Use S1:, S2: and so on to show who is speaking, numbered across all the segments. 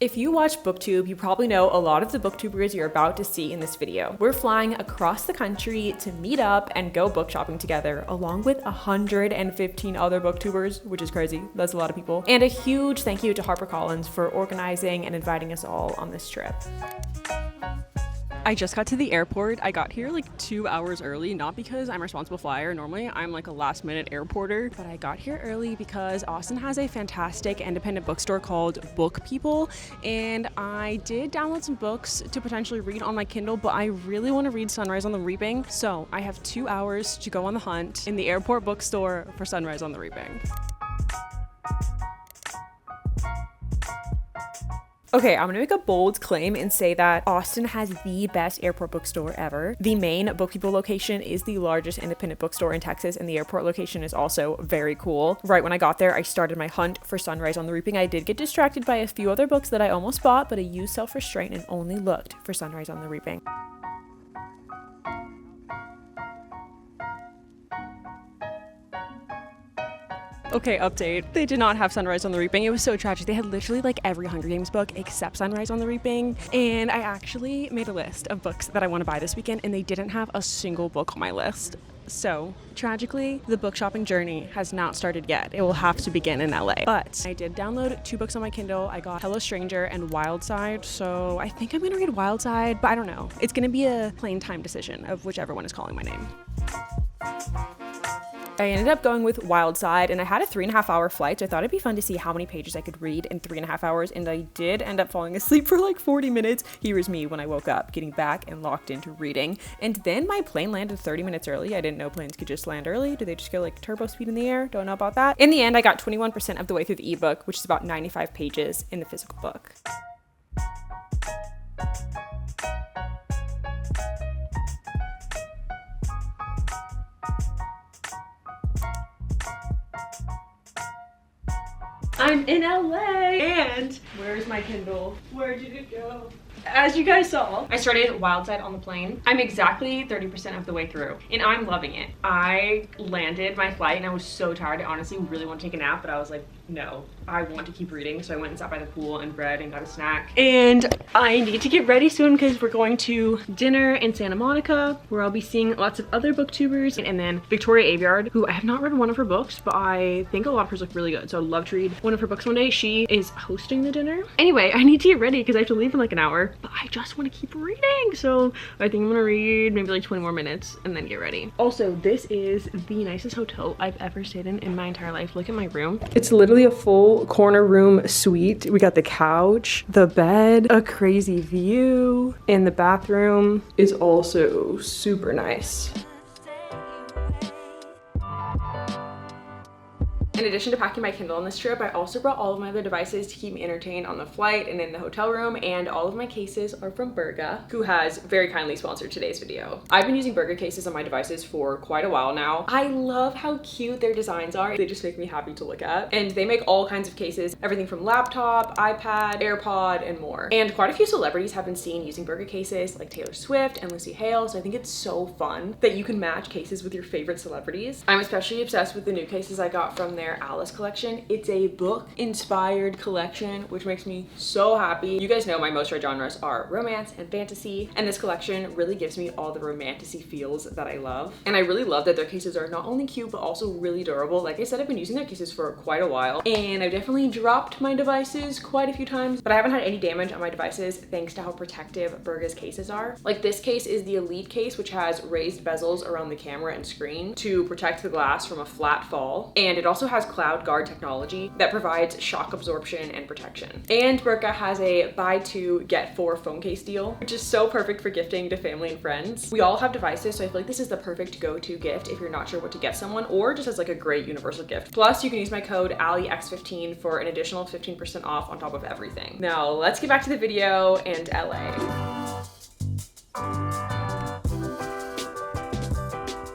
S1: If you watch BookTube, you probably know a lot of the BookTubers you're about to see in this video. We're flying across the country to meet up and go book shopping together, along with 115 other BookTubers, which is crazy. That's a lot of people. And a huge thank you to Harper Collins for organizing and inviting us all on this trip. I just got to the airport. I got here like 2 hours early, not because I'm a responsible flyer. Normally I'm like a last minute airporter, but I got here early because Austin has a fantastic independent bookstore called Book People. And I did download some books to potentially read on my Kindle, but I really want to read Sunrise on the Reaping. So I have 2 hours to go on the hunt in the airport bookstore for Sunrise on the Reaping. Okay, I'm gonna make a bold claim and say that Austin has the best airport bookstore ever. The main Book People location is the largest independent bookstore in Texas, and the airport location is also very cool. Right when I got there, I started my hunt for Sunrise on the Reaping. I did get distracted by a few other books that I almost bought, but I used self-restraint and only looked for Sunrise on the Reaping. Okay, update. They did not have Sunrise on the Reaping. It was so tragic. They had literally like every Hunger Games book except Sunrise on the Reaping. And I actually made a list of books that I want to buy this weekend, and they didn't have a single book on my list. So, tragically, the book shopping journey has not started yet. It will have to begin in LA. But I did download 2 books on my Kindle. I got Hello Stranger and Wild Side. So I think I'm gonna read Wild Side, but I don't know. It's gonna be a plain time decision of whichever one is calling my name. I ended up going with Wild Side, and I had a 3.5-hour flight, so I thought it'd be fun to see how many pages I could read in 3.5 hours, and I did end up falling asleep for like 40 minutes. Here is me when I woke up, getting back and locked into reading. And then my plane landed 30 minutes early. I didn't know planes could just land early. Do they just go like turbo speed in the air? Don't know about that. In the end, I got 21% of the way through the ebook, which is about 95 pages in the physical book. I'm in LA, and where's my Kindle? Where did it go? As you guys saw, I started Wild Side on the plane. I'm exactly 30% of the way through, and I'm loving it. I landed my flight, and I was so tired. I honestly really want to take a nap, but I was like, no, I want to keep reading. So I went and sat by the pool and read and got a snack. And I need to get ready soon because we're going to dinner in Santa Monica, where I'll be seeing lots of other booktubers. And then Victoria Aveyard, who I have not read one of her books, but I think a lot of hers look really good. So I'd love to read one of her books one day. She is hosting the dinner. Anyway, I need to get ready because I have to leave in like an hour, but I just want to keep reading. So I think I'm gonna read maybe like 20 more minutes and then get ready. Also, this is the nicest hotel I've ever stayed in my entire life. Look at my room. It's literally a full corner room suite. We got the couch, the bed, a crazy view, and the bathroom is also super nice. In addition to packing my Kindle on this trip, I also brought all of my other devices to keep me entertained on the flight and in the hotel room, and all of my cases are from Burga, who has very kindly sponsored today's video. I've been using Burga cases on my devices for quite a while now. I love how cute their designs are. They just make me happy to look at. And they make all kinds of cases, everything from laptop, iPad, AirPod, and more. And quite a few celebrities have been seen using Burga cases, like Taylor Swift and Lucy Hale, so I think it's so fun that you can match cases with your favorite celebrities. I'm especially obsessed with the new cases I got from their Alice collection. It's a book inspired collection, which makes me so happy. You guys know my most read genres are romance and fantasy, and this collection really gives me all the romantic-y feels that I love. And I really love that their cases are not only cute but also really durable. Like I said, I've been using their cases for quite a while, and I've definitely dropped my devices quite a few times, but I haven't had any damage on my devices thanks to how protective Burga's cases are. Like this case is the Elite case, which has raised bezels around the camera and screen to protect the glass from a flat fall, and it also has cloud guard technology that provides shock absorption and protection. And Burga has a buy 2 get 4 phone case deal, which is so perfect for gifting to family and friends. We all have devices, so I feel like this is the perfect go-to gift if you're not sure what to get someone, or just as like a great universal gift. Plus, you can use my code AliX15 for an additional 15% off on top of everything. Now, let's get back to the video and LA.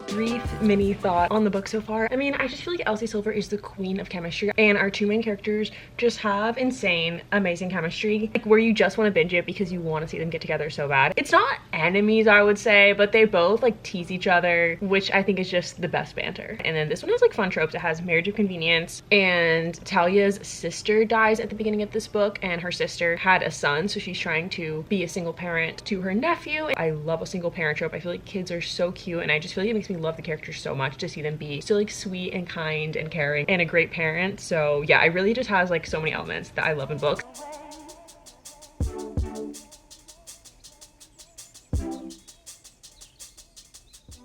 S1: Brief mini thought on the book so far. I mean, I just feel like Elsie Silver is the queen of chemistry, and our two main characters just have insane, amazing chemistry, like where you just want to binge it because you want to see them get together so bad. It's not enemies, I would say, but they both like tease each other, which I think is just the best banter. And then this one has like fun tropes. It has marriage of convenience, and Talia's sister dies at the beginning of this book, and her sister had a son, so she's trying to be a single parent to her nephew. I love a single parent trope. I feel like kids are so cute, and I just feel like it makes me love the characters so much to see them be so like sweet and kind and caring and a great parent. So yeah, it really just has like so many elements that I love in books.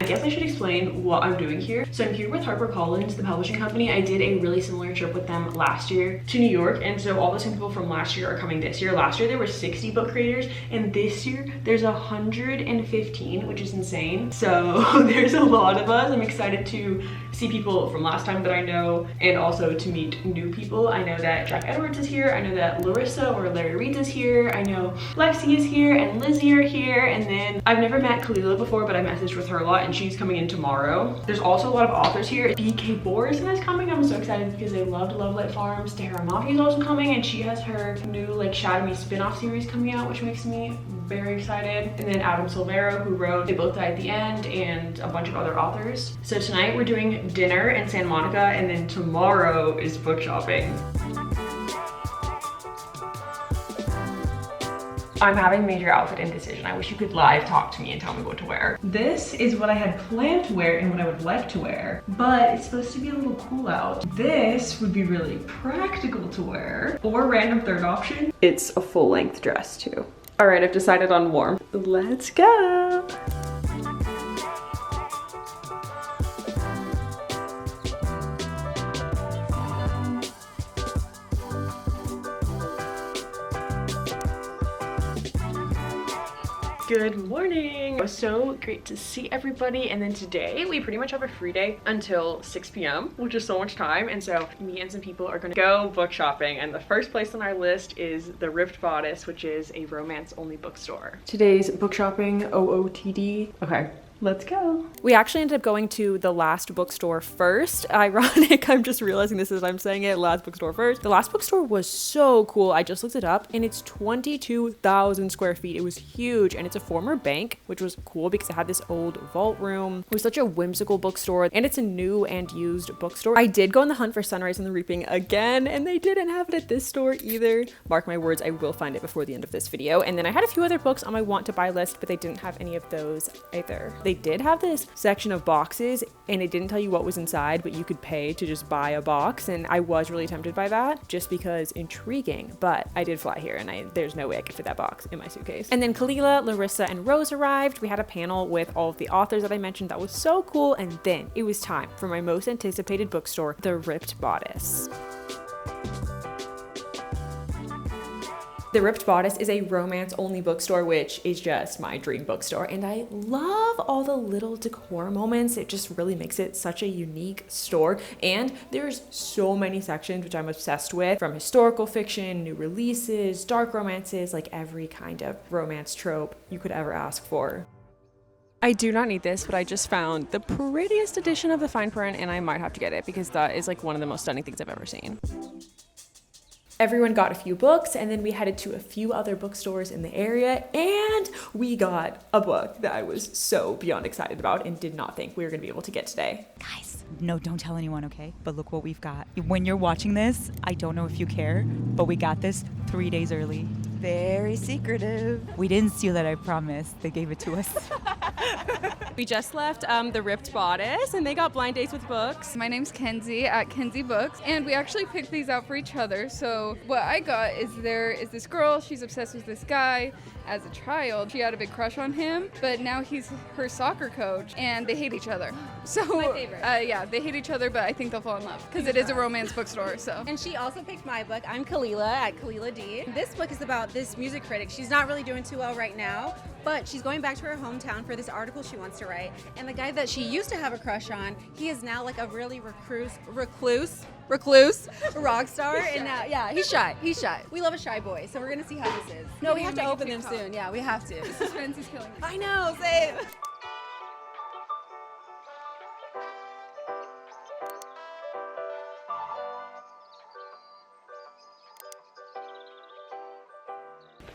S1: I guess I should explain what I'm doing here. So I'm here with Harper Collins, the publishing company. I did a really similar trip with them last year to New York, and so all the same people from last year are coming this year. Last year there were 60 book creators, and this year there's 115, which is insane. So there's a lot of us. I'm excited to see people from last time that I know, and also to meet new people. I know that Jack Edwards is here. I know that Larissa or LarryReads is here. I know Lexi is here and Lizzie are here, and then I've never met Kalila before, but I messaged with her a lot, and she's coming in tomorrow. There's also a lot of authors here. BK Borison is coming. I'm so excited because I loved Love Lit Farms. Tara Mafi is also coming, and she has her new like Shadow Me spin-off series coming out, which makes me very excited. And then Adam Silvero, who wrote They Both Die at the End, and a bunch of other authors. So tonight we're doing dinner in Santa Monica, and then tomorrow is book shopping. I'm having major outfit indecision. I wish you could live talk to me and tell me what to wear. This is what I had planned to wear and what I would like to wear, but it's supposed to be a little cool out. This would be really practical to wear, or random third option. It's a full-length dress too. All right, I've decided on warm. Let's go. Good morning. It was so great to see everybody, and then today we pretty much have a free day until 6 p.m. which is so much time, and so me and some people are gonna go book shopping, and the first place on our list is the Ripped Bodice, which is a romance only bookstore. Today's book shopping OOTD. Okay, let's go. We actually ended up going to the last bookstore first. Ironic, I'm just realizing this as I'm saying it, last bookstore first. The last bookstore was so cool. I just looked it up, and it's 22,000 square feet. It was huge, and it's a former bank, which was cool because it had this old vault room. It was such a whimsical bookstore, and it's a new and used bookstore. I did go on the hunt for Sunrise and the Reaping again, and they didn't have it at this store either. Mark my words, I will find it before the end of this video. And then I had a few other books on my want to buy list, but they didn't have any of those either. They did have this section of boxes, and it didn't tell you what was inside, but you could pay to just buy a box, and I was really tempted by that just because intriguing, but I did fly here, and there's no way I could fit that box in my suitcase. And then Kalila, Larissa, and Rose arrived. We had a panel with all of the authors that I mentioned that was so cool, and then it was time for my most anticipated bookstore, the Ripped Bodice. The Ripped Bodice is a romance-only bookstore, which is just my dream bookstore, and I love all the little decor moments. It just really makes it such a unique store, and there's so many sections which I'm obsessed with, from historical fiction, new releases, dark romances, like every kind of romance trope you could ever ask for. I do not need this, but I just found the prettiest edition of the fine print, and I might have to get it because that is like one of the most stunning things I've ever seen. Everyone got a few books, and then we headed to a few other bookstores in the area, and we got a book that I was so beyond excited about and did not think we were gonna be able to get today.
S2: Guys, no, don't tell anyone, okay? But look what we've got. When you're watching this, I don't know if you care, but we got this 3 days early. Very secretive. We didn't steal it, I promise. They gave it to us.
S1: We just left the Ripped Bodice, and they got blind dates with books.
S3: My name's Kenzie at Kenzie Books, and we actually picked these out for each other. So what I got is there is this girl, she's obsessed with this guy. As a child, she had a big crush on him, but now he's her soccer coach, and they hate each other. So,
S4: my favorite.
S3: Yeah, they hate each other, but I think they'll fall in love because it is a romance bookstore. So.
S4: And she also picked my book. I'm Kalila at Kalila D. This book is about this music critic. She's not really doing too well right now, but she's going back to her hometown for this article she wants to write. And the guy that she used to have a crush on, he is now like a really recluse rock star. And now, yeah, he's shy. We love a shy boy, so we're gonna see how this is. No, we have to open them soon. Yeah, we have to.
S3: The suspense is killing me.
S4: I know, same.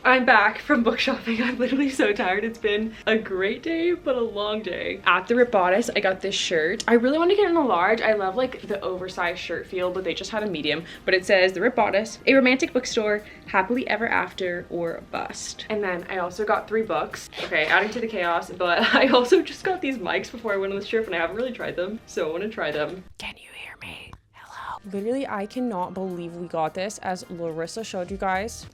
S1: I'm back from book shopping. I'm literally so tired. It's been a great day, but a long day. At the Rip Bodice, I got this shirt. I really want to get in a large. I love like the oversized shirt feel, but they just had a medium. But it says the Rip Bodice, a romantic bookstore, happily ever after, or bust. And then I also got 3 books. Okay, adding to the chaos, but I also just got these mics before I went on this trip and I haven't really tried them, so I want to try them. Can you hear me? Hello? Literally, I cannot believe we got this, as Larissa showed you guys.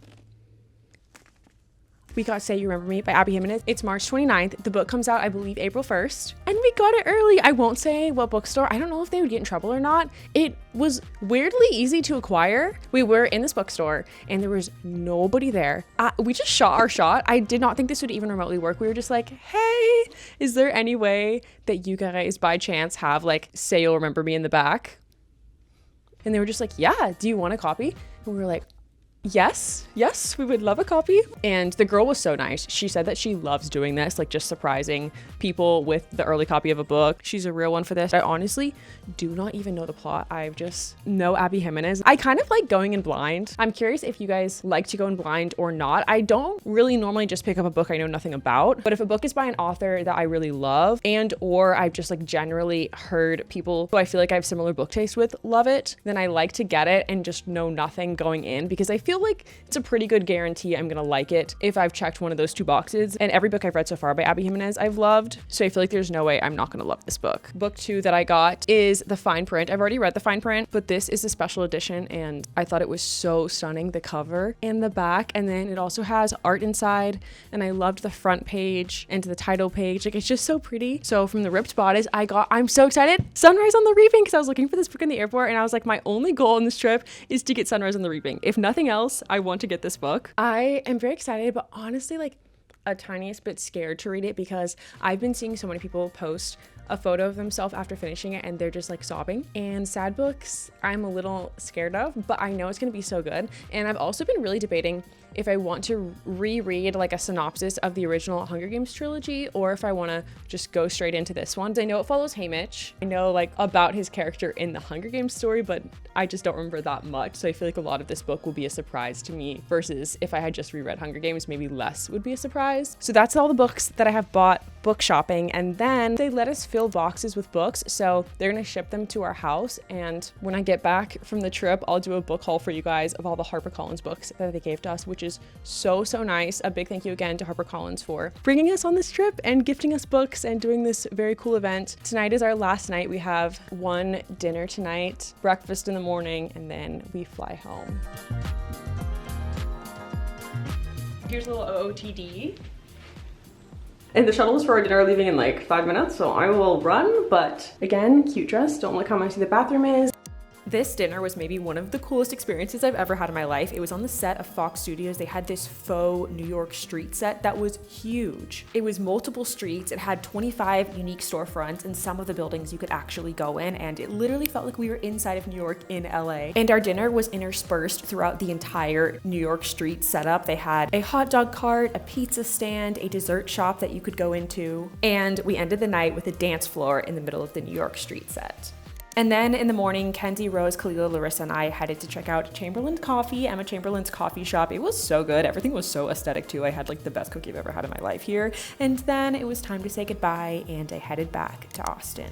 S1: We got Say You Remember Me by Abby Jimenez. It's March 29th. The book comes out, I believe, April 1st. And we got it early. I won't say what bookstore. I don't know if they would get in trouble or not. It was weirdly easy to acquire. We were in this bookstore and there was nobody there. We just shot our shot. I did not think this would even remotely work. We were just like, hey, is there any way that you guys by chance have like Say You'll Remember Me in the back? And they were just like, yeah, do you want a copy? And we were like, yes, we would love a copy. And the girl was so nice. She said that she loves doing this, like just surprising people with the early copy of a book. She's a real one for this. I honestly do not even know the plot. I just know Abby Jimenez. I kind of like going in blind. I'm curious if you guys like to go in blind or not. I don't really normally just pick up a book I know nothing about, but if a book is by an author that I really love and or I've just like generally heard people who I feel like I have similar book taste with love it, then I like to get it and just know nothing going in, because I feel like it's a pretty good guarantee I'm gonna like it if I've checked one of those 2 boxes. And every book I've read so far by Abby Jimenez I've loved, so I feel like there's no way I'm not gonna love this book. Book 2 that I got is the fine print. I've already read the fine print, but this is a special edition and I thought it was so stunning, the cover and the back, and then it also has art inside, and I loved the front page and the title page. Like, it's just so pretty. So from the Ripped Bodice, I'm so excited, Sunrise on the Reaping, because I was looking for this book in the airport and I was like, my only goal on this trip is to get Sunrise on the Reaping. If nothing else, I want to get this book. I am very excited, but honestly like a tiniest bit scared to read it, because I've been seeing so many people post a photo of themselves after finishing it and they're just like sobbing. And sad books I'm a little scared of, but I know it's gonna be so good. And I've also been really debating if I want to reread like a synopsis of the original Hunger Games trilogy, or if I want to just go straight into this one. I know it follows Haymitch. I know like about his character in the Hunger Games story, but I just don't remember that much. So I feel like a lot of this book will be a surprise to me, versus if I had just reread Hunger Games, maybe less would be a surprise. So that's all the books that I have bought book shopping. And then they let us fill boxes with books, so they're gonna ship them to our house. And when I get back from the trip, I'll do a book haul for you guys of all the Harper Collins books that they gave to us, which is so nice. A big thank you again to Harper Collins for bringing us on this trip and gifting us books and doing this very cool event. Tonight is our last night. We have one dinner tonight, breakfast in the morning, and then we fly home. Here's a little OOTD. And the shuttles for our dinner are leaving in like 5 minutes, so I will run. But again, cute dress. Don't look how messy the bathroom is. This dinner was maybe one of the coolest experiences I've ever had in my life. It was on the set of Fox Studios. They had this faux New York street set that was huge. It was multiple streets. It had 25 unique storefronts, and some of the buildings you could actually go in, and it literally felt like we were inside of New York in LA. And our dinner was interspersed throughout the entire New York street setup. They had a hot dog cart, a pizza stand, a dessert shop that you could go into, and we ended the night with a dance floor in the middle of the New York street set. And then in the morning, Kenzie, Rose, Kalila, Larissa, and I headed to check out Chamberlain Coffee, Emma Chamberlain's coffee shop. It was so good. Everything was so aesthetic too. I had like the best cookie I've ever had in my life here. And then it was time to say goodbye, and I headed back to Austin.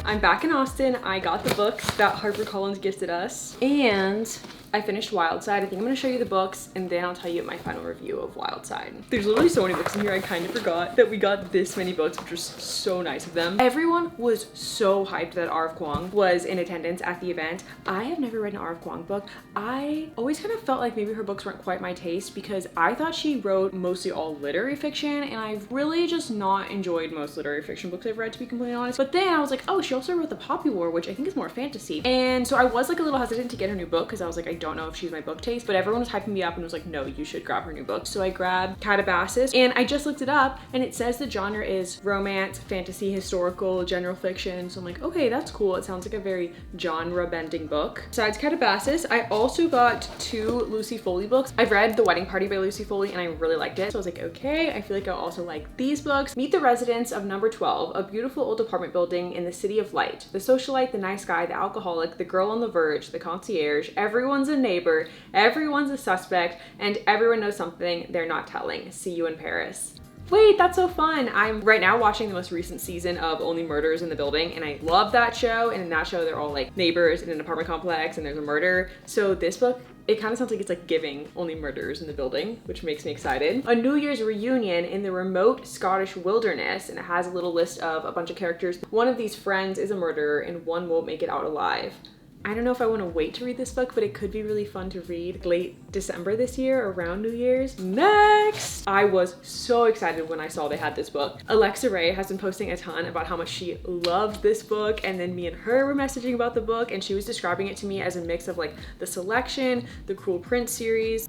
S1: I'm back in Austin. I got the books that Harper Collins gifted us, and I finished Wildside. I think I'm gonna show you the books and then I'll tell you my final review of Wildside. There's literally so many books in here, I kind of forgot that we got this many books, which was so nice of them. Everyone was so hyped that R.F. Kuang was in attendance at the event. I have never read an R.F. Kuang book. I always kind of felt like maybe her books weren't quite my taste, because I thought she wrote mostly all literary fiction, and I've really just not enjoyed most literary fiction books I've read, to be completely honest. But then I was like, oh, she also wrote The Poppy War, which I think is more fantasy. And so I was like a little hesitant to get her new book, because I was like, I don't know if she's my book taste, but everyone was hyping me up and was like, no, you should grab her new book. So I grabbed Calabasas, and I just looked it up and it says the genre is romance, fantasy, historical, general fiction. So I'm like, okay, that's cool. It sounds like a very genre bending book. Besides Calabasas, I also got 2 Lucy Foley books. I've read The Wedding Party by Lucy Foley and I really liked it. So I was like, okay, I feel like I'll also like these books. Meet the residents of number 12, a beautiful old apartment building in the city of light. The socialite, the nice guy, the alcoholic, the girl on the verge, the concierge, everyone's a neighbor, everyone's a suspect, and everyone knows something they're not telling. See you in Paris. Wait, that's so fun. I'm right now watching the most recent season of Only Murders in the Building, and I love that show. And in that show, they're all like neighbors in an apartment complex and there's a murder. So this book, it kind of sounds like it's like giving Only Murders in the Building, which makes me excited. A New Year's reunion in the remote Scottish wilderness, and it has a little list of a bunch of characters. One of these friends is a murderer and one won't make it out alive. I don't know if I want to wait to read this book, but it could be really fun to read late December this year, around New Year's. Next! I was so excited when I saw they had this book. Alexa Ray has been posting a ton about how much she loved this book, and then me and her were messaging about the book, and she was describing it to me as a mix of like The Selection, the Cruel Prince series,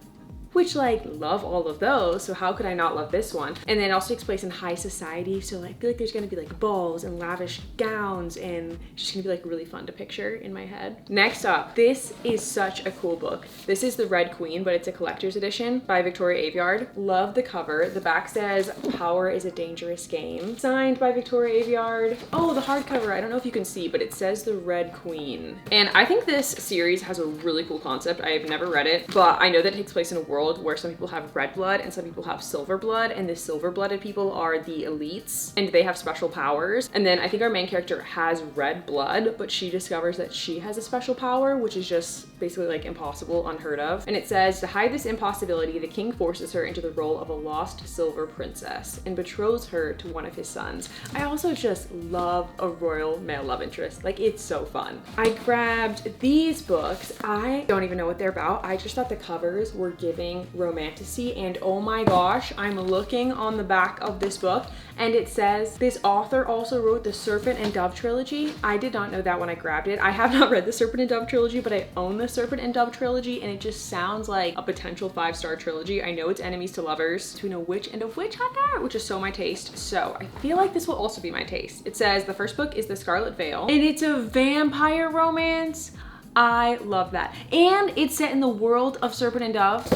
S1: which like love all of those, so how could I not love this one? And then it also takes place in high society, so I feel like there's gonna be like balls and lavish gowns, and it's just gonna be like really fun to picture in my head. Next up, this is such a cool book. This is The Red Queen, but it's a collector's edition by Victoria Aveyard. Love the cover. The back says, "Power is a dangerous game." Signed by Victoria Aveyard. Oh, the hardcover, I don't know if you can see, but it says The Red Queen. And I think this series has a really cool concept. I have never read it, but I know that it takes place in a world where some people have red blood and some people have silver blood, and the silver blooded people are the elites and they have special powers. And then I think our main character has red blood, but she discovers that she has a special power, which is just basically like impossible, unheard of. And it says, to hide this impossibility, the king forces her into the role of a lost silver princess and betroths her to one of his sons. I also just love a royal male love interest. Like, it's so fun. I grabbed these books. I don't even know what they're about. I just thought the covers were giving romanticy, and oh my gosh, I'm looking on the back of this book and it says this author also wrote the Serpent and Dove trilogy. I did not know that when I grabbed it. I have not read the Serpent and Dove trilogy, but I own the Serpent and Dove trilogy, and it just sounds like a potential 5-star trilogy. I know it's enemies to lovers, between a witch and a witch hunter, which is so my taste. So I feel like this will also be my taste. It says the first book is The Scarlet Veil, and it's a vampire romance. I love that. And it's set in the world of Serpent and Dove.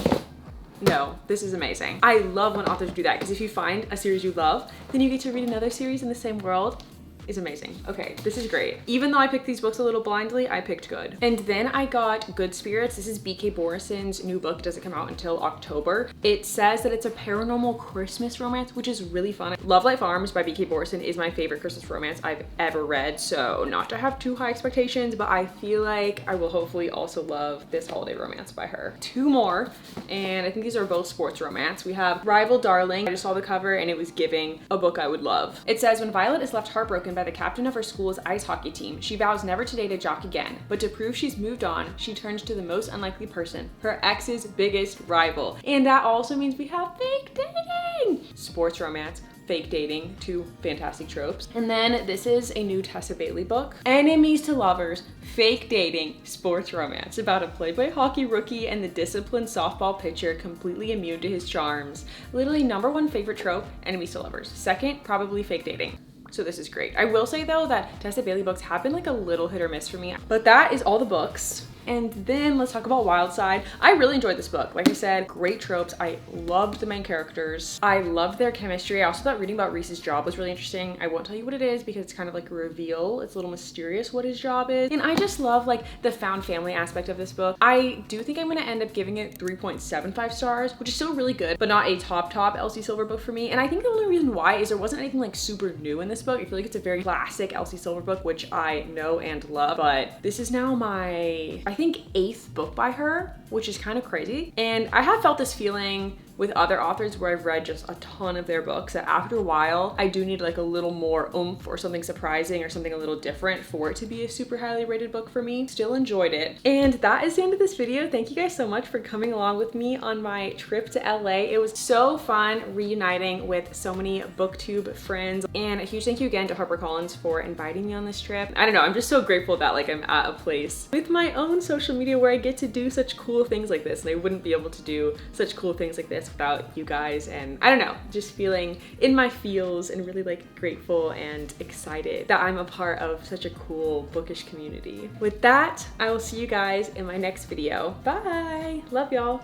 S1: No, this is amazing. I love when authors do that, because if you find a series you love, then you get to read another series in the same world. Is amazing. Okay, this is great. Even though I picked these books a little blindly, I picked good. And then I got Good Spirits. This is B.K. Borison's new book. It doesn't come out until October. It says that it's a paranormal Christmas romance, which is really fun. Love Light Farms by B.K. Borison is my favorite Christmas romance I've ever read, so not to have too high expectations, but I feel like I will hopefully also love this holiday romance by her. 2 more, and I think these are both sports romance. We have Rival Darling. I just saw the cover and it was giving a book I would love. It says, when Violet is left heartbroken by the captain of her school's ice hockey team, she vows never to date a jock again. But to prove she's moved on, she turns to the most unlikely person, her ex's biggest rival. And that also means we have fake dating! Sports romance, fake dating, 2 fantastic tropes. And then this is a new Tessa Bailey book, Enemies to Lovers, fake dating, sports romance, about a Playboy hockey rookie and the disciplined softball pitcher completely immune to his charms. Literally #1 favorite trope, enemies to lovers. Second, probably fake dating. So this is great. I will say though that Tessa Bailey books have been like a little hit or miss for me, but that is all the books. And then let's talk about Wild Side. I really enjoyed this book. Like I said, great tropes. I loved the main characters. I loved their chemistry. I also thought reading about Reese's job was really interesting. I won't tell you what it is because it's kind of like a reveal. It's a little mysterious what his job is. And I just love like the found family aspect of this book. I do think I'm gonna end up giving it 3.75 stars, which is still really good, but not a top Elsie Silver book for me. And I think the only reason why is there wasn't anything like super new in this book. I feel like it's a very classic Elsie Silver book, which I know and love, but this is now my, I think 8th book by her, which is kind of crazy. And I have felt this feeling with other authors where I've read just a ton of their books that after a while, I do need like a little more oomph or something surprising or something a little different for it to be a super highly rated book for me. Still enjoyed it. And that is the end of this video. Thank you guys so much for coming along with me on my trip to LA. It was so fun reuniting with so many BookTube friends. And a huge thank you again to Harper Collins for inviting me on this trip. I don't know, I'm just so grateful that like I'm at a place with my own social media where I get to do such cool things like this, and I wouldn't be able to do such cool things like this without you guys. And I don't know, just feeling in my feels and really like grateful and excited that I'm a part of such a cool bookish community. With that, I will see you guys in my next video. Bye! Love y'all!